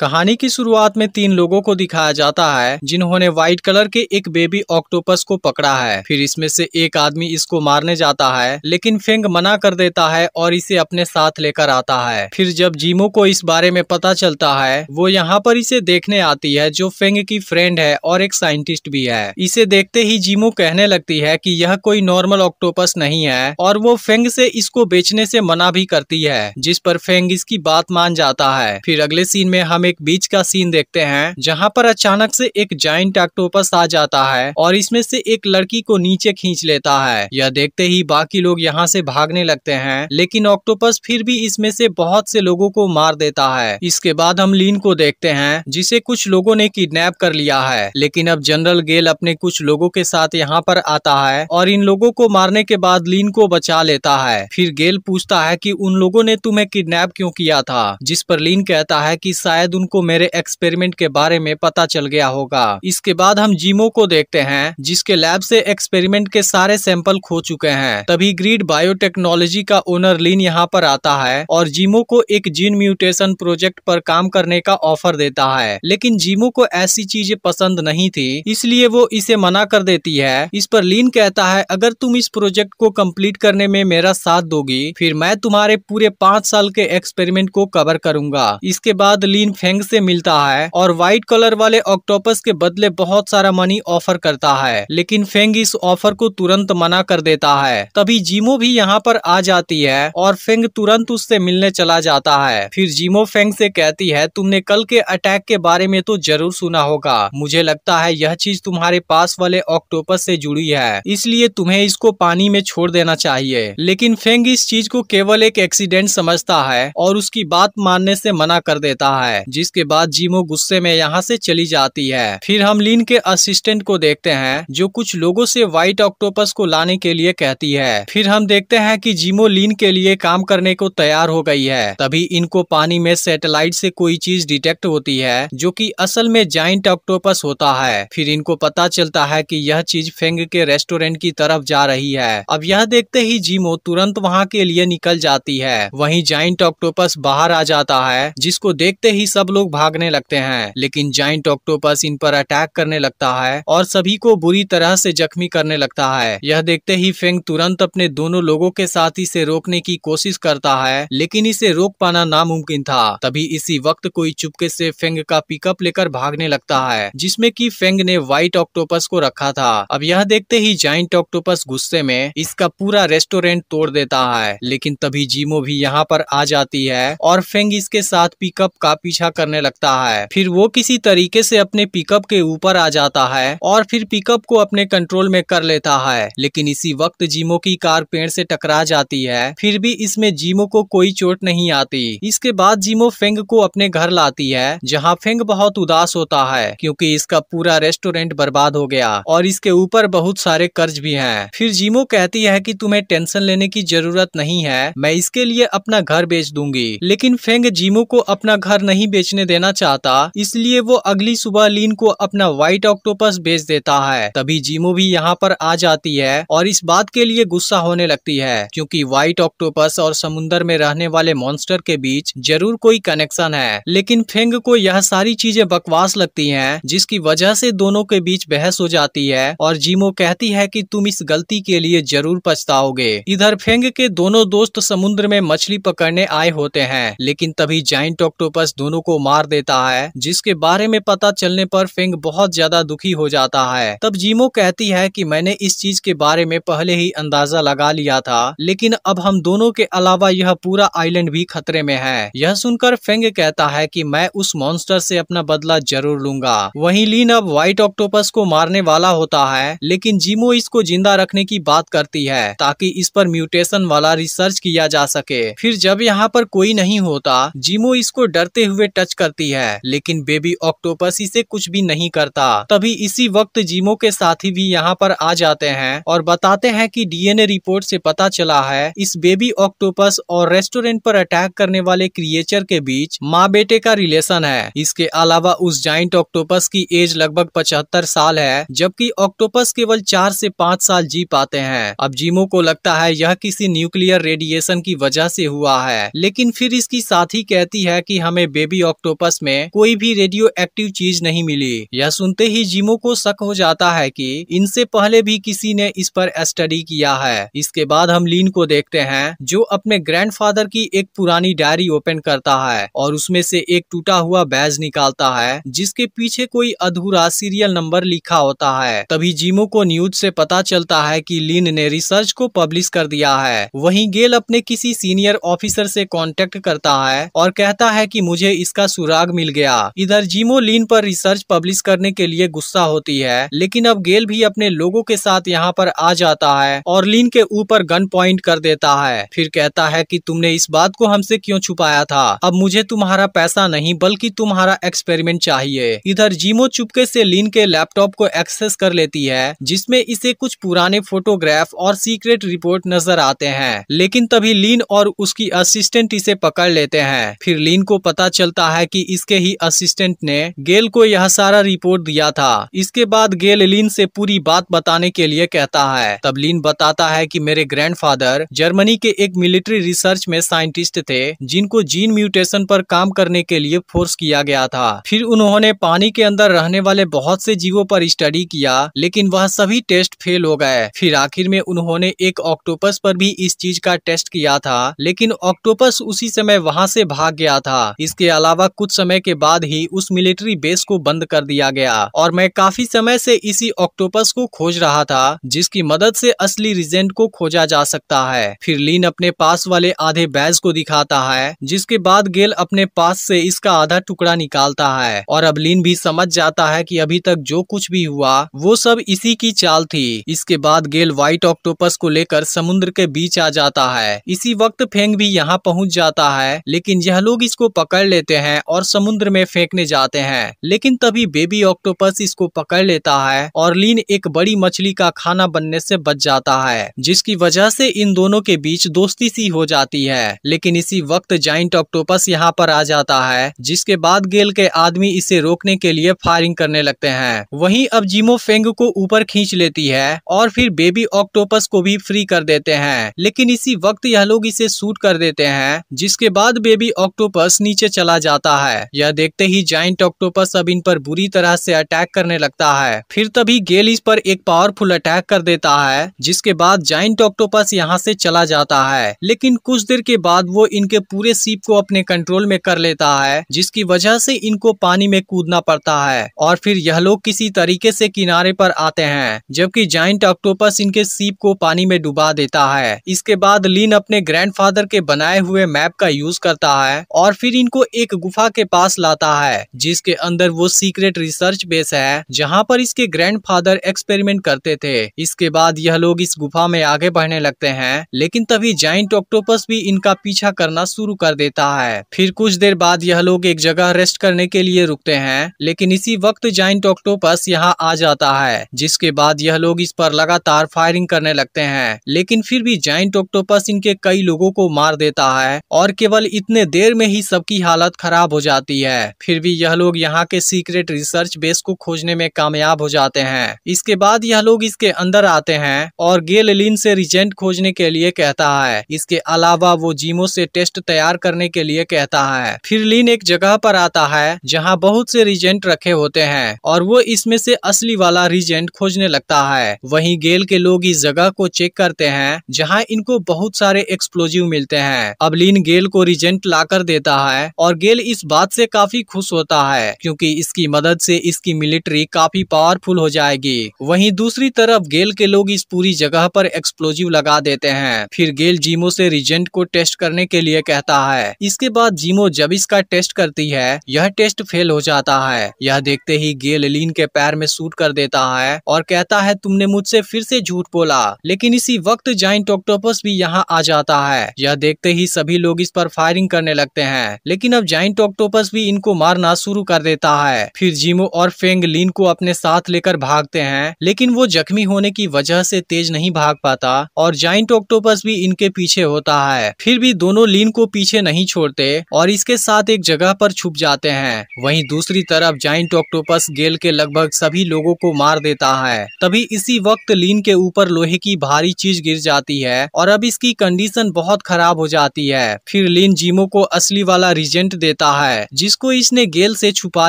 कहानी की शुरुआत में 3 लोगों को दिखाया जाता है जिन्होंने व्हाइट कलर के एक बेबी ऑक्टोपस को पकड़ा है। फिर इसमें से एक आदमी इसको मारने जाता है, लेकिन फेंग मना कर देता है और इसे अपने साथ लेकर आता है। फिर जब जीमो को इस बारे में पता चलता है, वो यहाँ पर इसे देखने आती है, जो फेंग की फ्रेंड है और एक साइंटिस्ट भी है। इसे देखते ही जीमो कहने लगती है कि यह कोई नॉर्मल ऑक्टोपस नहीं है और वो फेंग से इसको बेचने से मना भी करती है, जिस पर फेंग इसकी बात मान जाता है। फिर अगले सीन में हम एक बीच का सीन देखते हैं जहाँ पर अचानक से एक जायंट ऑक्टोपस आ जाता है और इसमें से एक लड़की को नीचे खींच लेता है। यह देखते ही बाकी लोग यहाँ से भागने लगते हैं, लेकिन ऑक्टोपस फिर भी इसमें से बहुत से लोगों को मार देता है। इसके बाद हम लीन को देखते हैं, जिसे कुछ लोगों ने किडनैप कर लिया है, लेकिन अब जनरल गेल अपने कुछ लोगों के साथ यहाँ पर आता है और इन लोगों को मारने के बाद लीन को बचा लेता है। फिर गेल पूछता है कि उन लोगों ने तुम्हें किडनैप क्यों किया था, जिस पर लीन कहता है कि शायद उनको मेरे एक्सपेरिमेंट के बारे में पता चल गया होगा। इसके बाद हम जीमो को देखते हैं, जिसके लैब से एक्सपेरिमेंट के सारे सैंपल खो चुके हैं। तभी ग्रीड बायोटेक्नोलॉजी का ओनर लीन यहाँ पर आता है और जीमो को एक जीन म्यूटेशन प्रोजेक्ट पर काम करने का ऑफर देता है, लेकिन जीमो को ऐसी चीजें पसंद नहीं थी, इसलिए वो इसे मना कर देती है। इस पर लीन कहता है, अगर तुम इस प्रोजेक्ट को कंप्लीट करने में मेरा साथ दोगी, फिर मैं तुम्हारे पूरे 5 साल के एक्सपेरिमेंट को कवर करूंगा। इसके बाद लीन फेंग से मिलता है और व्हाइट कलर वाले ऑक्टोपस के बदले बहुत सारा मनी ऑफर करता है, लेकिन फेंग इस ऑफर को तुरंत मना कर देता है। तभी जीमो भी यहाँ पर आ जाती है और फेंग तुरंत उससे मिलने चला जाता है। फिर जीमो फेंग से कहती है, तुमने कल के अटैक के बारे में तो जरूर सुना होगा। मुझे लगता है यह चीज तुम्हारे पास वाले ऑक्टोपस से जुड़ी है, इसलिए तुम्हें इसको पानी में छोड़ देना चाहिए। लेकिन फेंग इस चीज को केवल एक एक्सीडेंट समझता है और उसकी बात मानने से मना कर देता है, जिसके बाद जीमो गुस्से में यहाँ से चली जाती है। फिर हम लीन के असिस्टेंट को देखते हैं, जो कुछ लोगों से व्हाइट ऑक्टोपस को लाने के लिए कहती है। फिर हम देखते हैं कि जीमो लीन के लिए काम करने को तैयार हो गई है। तभी इनको पानी में सैटेलाइट से कोई चीज डिटेक्ट होती है, जो कि असल में जायंट ऑक्टोपस होता है। फिर इनको पता चलता है कि यह चीज फेंग के रेस्टोरेंट की तरफ जा रही है। अब यह देखते ही जीमो तुरंत वहाँ के लिए निकल जाती है। वहीं जायंट ऑक्टोपस बाहर आ जाता है, जिसको देखते ही सब लोग भागने लगते हैं, लेकिन जायंट ऑक्टोपस इन पर अटैक करने लगता है और सभी को बुरी तरह से जख्मी करने लगता है। यह देखते ही फेंग तुरंत अपने दोनों लोगों के साथ इसे रोकने की कोशिश करता है, लेकिन इसे रोक पाना नामुमकिन था। तभी इसी वक्त कोई चुपके से फेंग का पिकअप लेकर भागने लगता है, जिसमें कि फेंग ने व्हाइट ऑक्टोपस को रखा था। अब यह देखते ही जायंट ऑक्टोपस गुस्से में इसका पूरा रेस्टोरेंट तोड़ देता है, लेकिन तभी जीमो भी यहाँ पर आ जाती है और फेंग इसके साथ पिकअप का पीछा करने लगता है। फिर वो किसी तरीके से अपने पिकअप के ऊपर आ जाता है और फिर पिकअप को अपने कंट्रोल में कर लेता है, लेकिन इसी वक्त जीमो की कार पेड़ से टकरा जाती है। फिर भी इसमें जीमो को कोई चोट नहीं आती। इसके बाद जीमो फेंग को अपने घर लाती है, जहाँ फेंग बहुत उदास होता है क्योंकि इसका पूरा रेस्टोरेंट बर्बाद हो गया और इसके ऊपर बहुत सारे कर्ज भी हैं। फिर जीमो कहती है कि तुम्हें टेंशन लेने की जरूरत नहीं है, मैं इसके लिए अपना घर बेच दूंगी। लेकिन फेंग जीमो को अपना घर नहीं बेचने देना चाहता, इसलिए वो अगली सुबह लीन को अपना व्हाइट ऑक्टोपस बेच देता है। तभी जीमो भी यहाँ पर आ जाती है और इस बात के लिए गुस्सा होने लगती है, क्योंकि व्हाइट ऑक्टोपस और समुद्र में रहने वाले मॉन्स्टर के बीच जरूर कोई कनेक्शन है। लेकिन फेंग को यह सारी चीजें बकवास लगती हैं, जिसकी वजह से दोनों के बीच बहस हो जाती है और जीमो कहती है कि तुम इस गलती के लिए जरूर पछताओगे। इधर फेंग के दोनों दोस्त समुद्र में मछली पकड़ने आए होते हैं, लेकिन तभी जायंट ऑक्टोपस दोनों को मार देता है, जिसके बारे में पता चलने पर फेंग बहुत ज्यादा दुखी हो जाता है। तब जीमो कहती है कि मैंने इस चीज के बारे में पहले ही अंदाजा लगा लिया था, लेकिन अब हम दोनों के अलावा यह पूरा आइलैंड भी खतरे में है। यह सुनकर फेंग कहता है कि मैं उस मॉन्स्टर से अपना बदला जरूर लूंगा। वहीं लीन अब व्हाइट ऑक्टोपस को मारने वाला होता है, लेकिन जीमो इसको जिंदा रखने की बात करती है ताकि इस पर म्यूटेशन वाला रिसर्च किया जा सके। फिर जब यहाँ पर कोई नहीं होता, जीमो इसको डरते हुए टच करती है, लेकिन बेबी ऑक्टोपस इसे कुछ भी नहीं करता। तभी इसी वक्त जीमो के साथी भी यहाँ पर आ जाते हैं और बताते हैं कि डीएनए रिपोर्ट से पता चला है इस बेबी ऑक्टोपस और रेस्टोरेंट पर अटैक करने वाले क्रिएचर के बीच माँ बेटे का रिलेशन है। इसके अलावा उस जायंट ऑक्टोपस की एज लगभग 75 साल है, जबकि ऑक्टोपस केवल 4 से 5 साल जी पाते हैं। अब जीमो को लगता है यह किसी न्यूक्लियर रेडिएशन की वजह से हुआ है, लेकिन फिर इसकी साथी कहती है कि हमें बेबी ऑक्टोपस में कोई भी रेडियो एक्टिव चीज नहीं मिली। यह सुनते ही जिमो को शक हो जाता है कि इनसे पहले भी किसी ने इस पर स्टडी किया है। इसके बाद हम लीन को देखते हैं जो अपने ग्रैंडफादर की एक पुरानी डायरी ओपन करता है और उसमें से एक टूटा हुआ बैज निकालता है जिसके पीछे कोई अधूरा सीरियल नंबर लिखा होता है। तभी जिमो को न्यूज से पता चलता है कि लीन ने रिसर्च को पब्लिश कर दिया है। वहीं गेल अपने किसी सीनियर ऑफिसर से कांटेक्ट करता है और कहता है कि मुझे इसका सुराग मिल गया। इधर जिमो लीन पर रिसर्च पब्लिश करने के लिए गुस्सा होती है, लेकिन अब गेल भी अपने लोगों के साथ यहाँ पर आ जाता है और लीन के ऊपर गन पॉइंट कर देता है। फिर कहता है कि तुमने इस बात को हमसे क्यों छुपाया था? अब मुझे तुम्हारा पैसा नहीं बल्कि तुम्हारा एक्सपेरिमेंट चाहिए। इधर जिमो चुपके से लीन के लैपटॉप को एक्सेस कर लेती है जिसमें इसे कुछ पुराने फोटोग्राफ और सीक्रेट रिपोर्ट नजर आते हैं, लेकिन तभी लीन और उसकी असिस्टेंट इसे पकड़ लेते हैं। फिर लीन को पता चलता है कि इसके ही असिस्टेंट ने गेल को यह सारा रिपोर्ट दिया था। इसके बाद गेल लीन से पूरी बात बताने के लिए कहता है। तब लीन बताता है कि मेरे ग्रैंडफादर जर्मनी के एक मिलिट्री रिसर्च में साइंटिस्ट थे जिनको जीन म्यूटेशन पर काम करने के लिए फोर्स किया गया था। फिर उन्होंने पानी के अंदर रहने वाले बहुत से जीवों पर स्टडी किया, लेकिन वह सभी टेस्ट फेल हो गए। फिर आखिर में उन्होंने एक ऑक्टोपस पर भी इस चीज का टेस्ट किया था, लेकिन ऑक्टोपस उसी समय वहां से भाग गया था। इसके अलावा कुछ समय के बाद ही उस मिलिट्री बेस को बंद कर दिया गया और मैं काफी समय से इसी ऑक्टोपस को खोज रहा था जिसकी मदद से असली रीजेंट को खोजा जा सकता है। फिर लीन अपने पास वाले आधे बैज को दिखाता है, जिसके बाद गेल अपने पास से इसका आधा टुकड़ा निकालता है और अब लीन भी समझ जाता है कि अभी तक जो कुछ भी हुआ वो सब इसी की चाल थी। इसके बाद गेल व्हाइट ऑक्टोपस को लेकर समुद्र के बीच आ जाता है। इसी वक्त फेंग भी यहाँ पहुँच जाता है, लेकिन यह लोग इसको पकड़ लेते हैं और समुद्र में फेंकने जाते हैं। लेकिन तभी बेबी ऑक्टोपस इसको पकड़ लेता है और लीन एक बड़ी मछली का खाना बनने से बच जाता है, जिसकी वजह से इन दोनों के बीच दोस्ती सी हो जाती है। लेकिन इसी वक्त जाइंट ऑक्टोपस यहाँ पर आ जाता है, जिसके बाद गेल के आदमी इसे रोकने के लिए फायरिंग करने लगते हैं। वहीं अब जिमो फेंग को ऊपर खींच लेती है और फिर बेबी ऑक्टोपस को भी फ्री कर देते हैं, लेकिन इसी वक्त यह लोग इसे शूट कर देते हैं, जिसके बाद बेबी ऑक्टोपस नीचे चला जाता है। यह देखते ही जाइंट ऑक्टोपस अब इन पर बुरी तरह से अटैक करने लगता है। फिर तभी गेल इस पर एक पावरफुल अटैक कर देता है, जिसके बाद जाइंट ऑक्टोपस यहाँ से चला जाता है। लेकिन कुछ देर के बाद वो इनके पूरे शिप को अपने कंट्रोल में कर लेता है, जिसकी वजह से इनको पानी में कूदना पड़ता है और फिर यह लोग किसी तरीके से किनारे पर आते हैं, जबकि जाइंट ऑक्टोपस इनके शिप को पानी में डुबा देता है। इसके बाद लीन अपने ग्रैंडफादर के बनाए हुए मैप का यूज करता है और फिर इनको एक गुफा के पास लाता है, जिसके अंदर वो सीक्रेट रिसर्च बेस है जहाँ पर इसके ग्रैंडफादर एक्सपेरिमेंट करते थे। इसके बाद यह लोग इस गुफा में आगे बढ़ने लगते हैं, लेकिन तभी जाइंट ऑक्टोपस भी इनका पीछा करना शुरू कर देता है। फिर कुछ देर बाद यह लोग एक जगह रेस्ट करने के लिए रुकते हैं, लेकिन इसी वक्त जाइंट ऑक्टोपस यहाँ आ जाता है, जिसके बाद यह लोग इस पर लगातार फायरिंग करने लगते हैं। लेकिन फिर भी जाइंट ऑक्टोपस इनके कई लोगों को मार देता है और केवल इतने देर में ही सबकी हालत खराब हो जाती है। फिर भी यह लोग यहाँ के सीक्रेट रिसर्च बेस को खोजने में कामयाब हो जाते हैं। इसके बाद यह लोग इसके अंदर आते हैं और गेल लीन से रिजेंट खोजने के लिए कहता है। इसके अलावा वो जिमो से टेस्ट तैयार करने के लिए कहता है। फिर लीन एक जगह पर आता है जहाँ बहुत से रिजेंट रखे होते हैं और वो इसमें से असली वाला रिजेंट खोजने लगता है। वहीं गेल के लोग इस जगह को चेक करते हैं जहाँ इनको बहुत सारे एक्सप्लोजिव मिलते हैं। अब लीन गेल को रिजेंट लाकर देता है और गेल इस बात से काफी खुश होता है, क्योंकि इसकी मदद से इसकी मिलिट्री काफी पावरफुल हो जाएगी। वहीं दूसरी तरफ गेल के लोग इस पूरी जगह पर एक्सप्लोजिव लगा देते हैं। फिर गेल जिमो से रिजेंट को टेस्ट करने के लिए कहता है। इसके बाद जिमो जब इसका टेस्ट करती है, यह टेस्ट फेल हो जाता है। यह देखते ही गेल लीन के पैर में शूट कर देता है और कहता है तुमने मुझसे फिर से झूठ बोला। लेकिन इसी वक्त जाइंट ऑक्टोपस भी यहाँ आ जाता है। यह देखते ही सभी लोग इस पर फायरिंग करने लगते हैं, लेकिन अब जाइंट ऑक्टोपस भी इनको मारना शुरू कर देता है। फिर जिमो और फेंग लीन को अपने साथ लेकर भागते हैं, लेकिन वो जख्मी होने की वजह से तेज नहीं भाग पाता और जाइंट ऑक्टोपस भी इनके पीछे होता है। फिर भी दोनों लीन को पीछे नहीं छोड़ते और इसके साथ एक जगह पर छुप जाते हैं। वहीं दूसरी तरफ जाइंट ऑक्टोपस गेल के लगभग सभी लोगों को मार देता है। तभी इसी वक्त लीन के ऊपर लोहे की भारी चीज गिर जाती है और अब इसकी कंडीशन बहुत खराब हो जाती है। फिर लीन जिमो को असली वाला रिजेंट देता है, जिसको इसने गेल से छुपा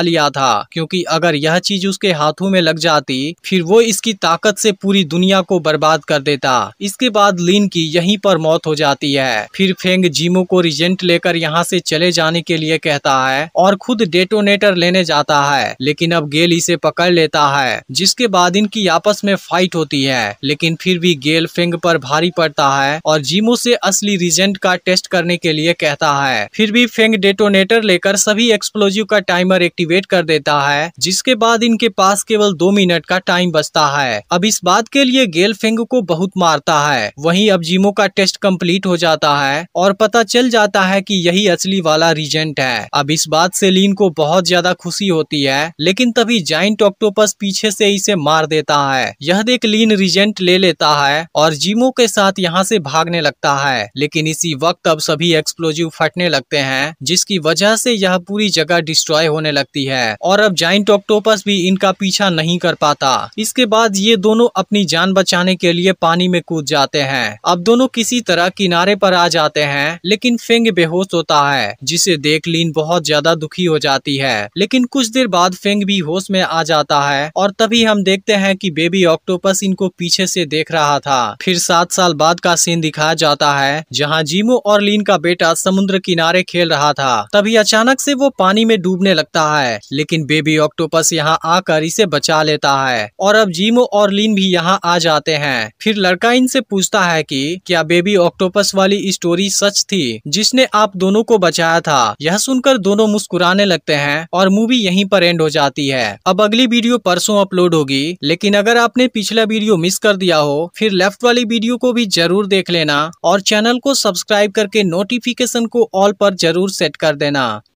लिया था, क्योंकि अगर यह चीज उसके हाथों में लग जाती फिर वो इसकी ताकत से पूरी दुनिया को बर्बाद कर देता। इसके बाद लिन की यहीं पर मौत हो जाती है। फिर फेंग जीमो को रिजेंट लेकर यहाँ से चले जाने के लिए कहता है और खुद डेटोनेटर लेने जाता है, लेकिन अब गेल इसे पकड़ लेता है, जिसके बाद इनकी आपस में फाइट होती है। लेकिन फिर भी गेल फेंग पर भारी पड़ता है और जीमो से असली रिजेंट का टेस्ट करने के लिए कहता है। फिर भी फेंग डेटोनेटर लेकर सभी एक्सप्लोजिव का टाइमर एक्टिवेट कर देता है, जिसके बाद इनके पास केवल 2 मिनट का टाइम बचता है। अब इस बात के लिए गेल फेंग को बहुत मारता है। वहीं अब जीमो का टेस्ट कंप्लीट हो जाता है और पता चल जाता है कि यही असली वाला रिजेंट है। अब इस बात से लीन को बहुत ज्यादा खुशी होती है, लेकिन तभी जाइंट ऑक्टोपस पीछे से इसे मार देता है। यह देख लीन रिजेंट ले लेता है और जीमो के साथ यहाँ से भागने लगता है, लेकिन इसी वक्त अब सभी एक्सप्लोजिव फटने लगते हैं, जिसकी वजह से यह पूरी जगह डिस्ट्रॉय होने लगती है और अब जाइंट ऑक्टोपस भी इनका पीछा नहीं कर पाता। इसके बाद ये दोनों अपनी जान बचाने के लिए पानी में कूद जाते हैं। अब दोनों किसी तरह किनारे पर आ जाते हैं, लेकिन फेंग बेहोश होता है, जिसे देख लीन बहुत ज्यादा दुखी हो जाती है। लेकिन कुछ देर बाद फेंग भी होश में आ जाता है और तभी हम देखते हैं कि बेबी ऑक्टोपस इनको पीछे से देख रहा था। फिर 7 साल बाद का सीन दिखाया जाता है, जहाँ जीमो और लीन का बेटा समुद्र किनारे खेल रहा था। तभी अचानक से वो पानी में डूबने लगता है, लेकिन बेबी ऑक्टोपस यहाँ आकर इसे बचा लेता है और अब जीमो और लीन भी यहाँ आ जाते हैं। फिर लड़का इनसे पूछता है कि क्या बेबी ऑक्टोपस वाली स्टोरी सच थी जिसने आप दोनों को बचाया था। यह सुनकर दोनों मुस्कुराने लगते हैं और मूवी यहीं पर एंड हो जाती है। अब अगली वीडियो परसों अपलोड होगी, लेकिन अगर आपने पिछला वीडियो मिस कर दिया हो फिर लेफ्ट वाली वीडियो को भी जरूर देख लेना और चैनल को सब्सक्राइब करके नोटिफिकेशन को ऑल पर जरूर सेट कर देना।